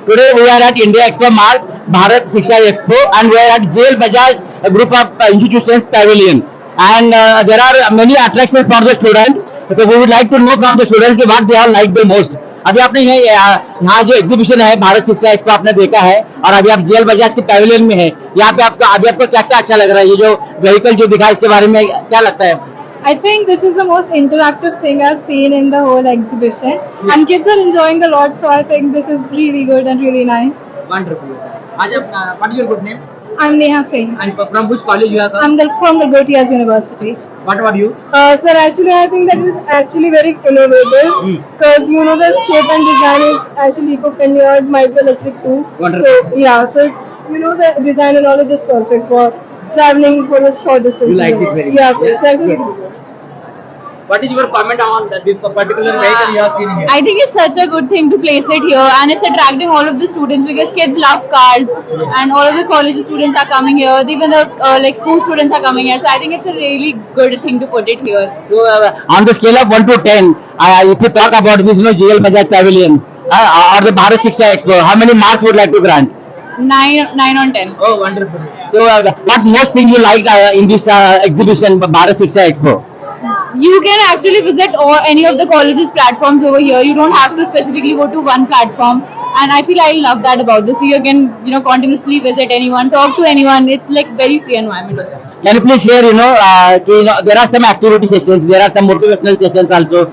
Today we are at India Expo Mart, Bharat Shiksha Expo, and we are at JL Bajaj, a group of institutions pavilion. And there are many attractions for the students. So we would like to know from the students what they all like the most. अभी आपने यहाँ जो exhibition है भारत शिक्षा expo आपने देखा है और अभी आप जेल बजाज के पैविलियन में है, यहाँ पे आपको क्या क्या अच्छा लग रहा है? ये जो व्हीकल जो दिखा इसके बारे में क्या लगता है? I think this is the most interactive thing I've seen in the whole exhibition, and kids are enjoying a lot. So I think this is really good and really nice. Wonderful. What is your good name? I'm Neha Singh. And from which college you are from? I'm from Galgotias University. What about you? Sir, actually, I think that is actually very innovative because the shape and design is actually eco-friendly or it might be electric too. Wonderful. So yeah, so it's the design and all is just perfect for traveling for the short distance. You like it very much. Yeah, so it's actually Good. really good. What is your comment on this particular vehicle you have seen here? I think it's such a good thing to place it here, and it's attracting all of the students because kids love cars, and all of the college students are coming here. Even the school students are coming here. So I think it's a really good thing to put it here. So on the scale of 1 to 10, if you talk about this, JL Bajaj Pavilion or the Bharat Shiksha Expo, how many marks would you like to grant? 9 on 10. Oh, wonderful. So what most thing you like in this exhibition, Bharat Shiksha Expo? You can actually visit any of the college's platforms over here. You don't have to specifically go to one platform, and I feel I love that about this. So you can continuously visit anyone, talk to anyone. It's like very free environment. Can you please share, there are some activity sessions, there are some motivational sessions also.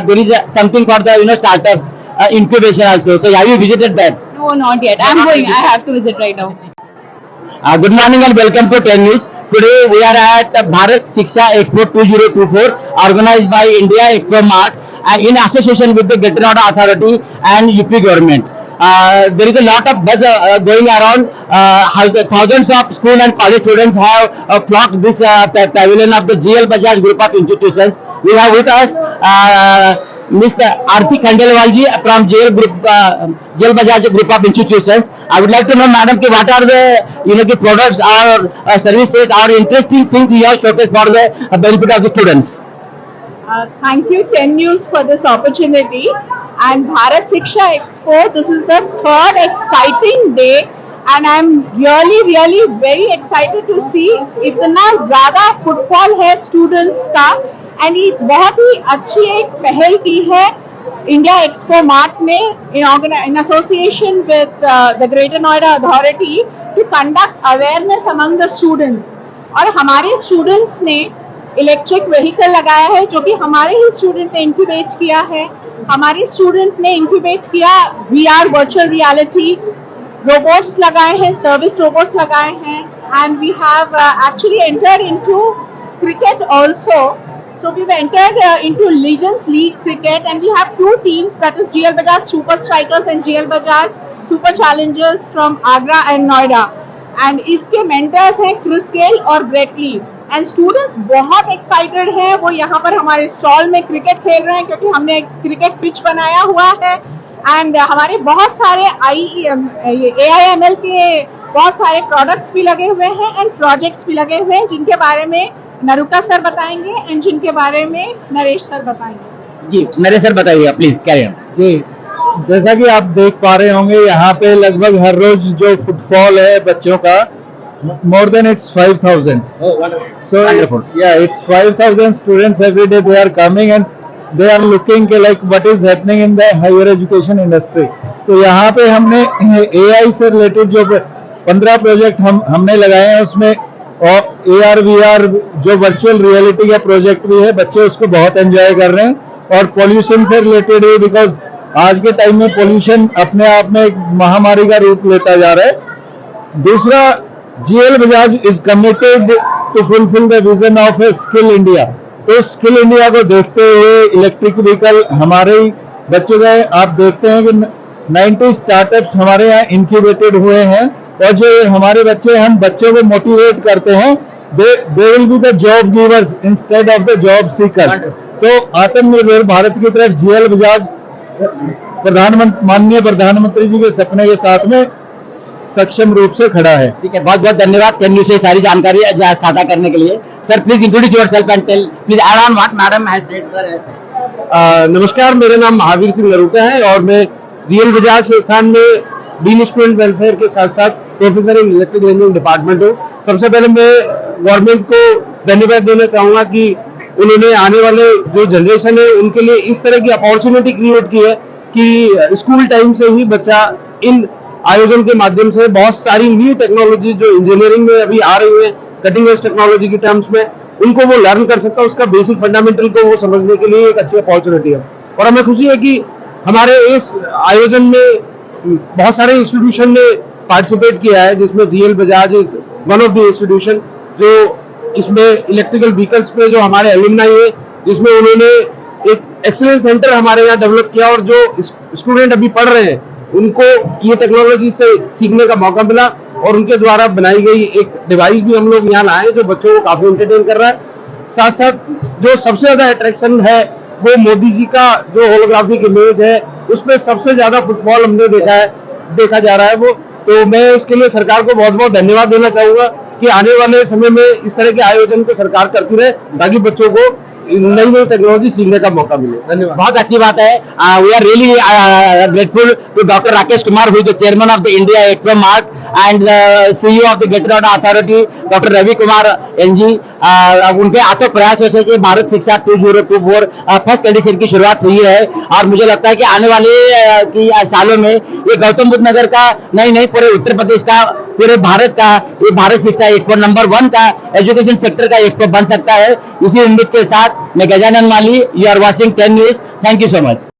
There is something for the startups, incubation also. So have you visited that? No, not yet. I'm going. I have to visit right now. Good morning and welcome to 10 News. Today we are at Bharat Shiksha Expo 2024 organized by India Expo Mart in association with the Greater Noida Authority and UP government. There is a lot of buzz going around. Thousands of school and college students have flocked this pavilion of the JL Bajaj group of institutions. We have with us Miss Aarti Khandelwal ji from JL Bajaj group of institutions. I would like to know, madam, what are the products or services or interesting things you have showcased for the benefit of the students? Thank you 10 News for this opportunity, and Bharat Shiksha Expo, this is the third exciting day, and I'm really very excited to see इतना ज़्यादा footfall है students का, and ये बहुत ही अच्छी एक पहल की है इंडिया एक्सपो मार्ट में in association with the Greater Noida Authority to conduct awareness among the students. और हमारे स्टूडेंट्स ने इलेक्ट्रिक व्हीकल लगाया है जो कि हमारे ही स्टूडेंट ने इंक्यूबेट किया है. हमारे स्टूडेंट ने इंक्यूबेट किया VR वर्चुअल रियलिटी, रोबोट्स लगाए हैं, सर्विस रोबोट्स लगाए हैं, and we have actually entered into cricket also. So we've entered into Legends League Cricket, and we have two teams, that is GL Bajaj Super Strikers and GL Bajaj Super Challengers from Agra and Noida. And इसके mentors हैं Chris Gale और Brett Lee. And students बहुत excited हैं, वो यहाँ पर हमारे stall में क्रिकेट खेल रहे हैं क्योंकि हमने एक क्रिकेट पिच बनाया हुआ है. And हमारे बहुत सारे AIML के बहुत सारे प्रोडक्ट्स भी लगे हुए हैं एंड प्रोजेक्ट्स भी लगे हुए हैं जिनके बारे में नरुका सर बताएंगे एंड जिनके बारे में नरेश सर बताएंगे. जी नरेश सर बताइए प्लीज. Carry on. जी, जैसा कि आप देख पा रहे होंगे यहाँ पे लगभग हर रोज जो फुटफॉल है बच्चों का, more than it's 5,000. Oh, wonderful. So Wonderful. yeah, it's 5,000 students every day. They are coming and they are looking like what is happening in the higher education industry. तो यहाँ पे हमने AI से रिलेटेड जो 15 project हमने लगाए हैं, उसमें और AR VR जो वर्चुअल रियलिटी का प्रोजेक्ट भी है. बच्चे उसको बहुत एंजॉय कर रहे हैं. और पोल्यूशन से रिलेटेड है, बिकॉज आज के टाइम में पोल्यूशन अपने आप में एक महामारी का रूप लेता जा रहा है. दूसरा, GL Bajaj is committed to fulfil the vision of a skill India. तो स्किल इंडिया को देखते हुए इलेक्ट्रिक व्हीकल हमारे बच्चों का, आप देखते हैं कि 90 स्टार्टअप्स हमारे यहाँ इंक्यूबेटेड हुए हैं. और जो हमारे बच्चे, हम बच्चों को मोटिवेट करते हैं, they will be the job givers instead of the job seekers. तो आत्मनिर्भर भारत की तरफ GL Bajaj माननीय प्रधानमंत्री जी के सपने के साथ में सक्षम रूप से खड़ा है. ठीक है, बहुत बहुत धन्यवाद 10 न्यूज़ से सारी जानकारी साझा करने के लिए. Sir please introduce yourself and tell please add on what madam has said. Sir नमस्कार, मेरा नाम महावीर सिंह नरूका है और मैं जीएल बजाज संस्थान में डीन स्टूडेंट वेलफेयर के साथ साथ professor in electrical engineering department हूँ। सबसे पहले मैं गवर्नमेंट को धन्यवाद देना चाहूंगा कि उन्होंने आने वाले जो जनरेशन है उनके लिए इस तरह की अपॉर्चुनिटी क्रिएट की है कि स्कूल टाइम से ही बच्चा इन आयोजन के माध्यम से बहुत सारी न्यू टेक्नोलॉजी जो इंजीनियरिंग में अभी आ रही है, कटिंग एज टेक्नोलॉजी के टर्म्स में, उनको वो लर्न कर सकता है, उसका बेसिक फंडामेंटल को वो समझने के लिए एक अच्छी अपॉर्चुनिटी है। और हमें खुशी है कि हमारे इस आयोजन में बहुत सारे इंस्टीट्यूशन ने पार्टिसिपेट किया है, जिसमें GL Bajaj is one of the institution जो इसमें इलेक्ट्रिकल व्हीकल्स पे जो हमारे एलुमनाई है, जिसमें उन्होंने एक एक्सीलेंस सेंटर हमारे यहाँ डेवलप किया और जो स्टूडेंट अभी पढ़ रहे हैं उनको ये टेक्नोलॉजी से सीखने का मौका मिला और उनके द्वारा बनाई गई एक डिवाइस भी हम लोग यहाँ लाए जो बच्चों को काफी एंटरटेन कर रहा है। साथ साथ जो सबसे ज्यादा अट्रैक्शन है वो मोदी जी का जो होलोग्राफिक इमेज है उसमें सबसे ज्यादा फुटबॉल हमने देखा जा रहा है वो। तो मैं इसके लिए सरकार को बहुत बहुत धन्यवाद देना चाहूंगा कि आने वाले समय में इस तरह के आयोजन को सरकार करती रहे ताकि बच्चों को नई नई टेक्नोलॉजी सीखने का मौका मिले। धन्यवाद। बहुत अच्छी बात है। We are really grateful to doctor Rakesh Kumar who is the chairman of the India Expo Mart and CEO of the गेटरॉड authority doctor Ravi Kumar NG. उनके आत्मक प्रयासों से ये भारत शिक्षा 2024 फर्स्ट एडिशन की शुरुआत हुई है और मुझे लगता है कि आने वाले की सालों में ये गौतम बुद्ध नगर का नहीं पूरे उत्तर प्रदेश का पूरे भारत का ये भारत शिक्षा एक्सपो नंबर 1 का एजुकेशन सेक्टर का एक्सपो बन सकता है। इसी उम्मीद के साथ मैं Gajanan Mali, you are watching 10 news. Thank you so much.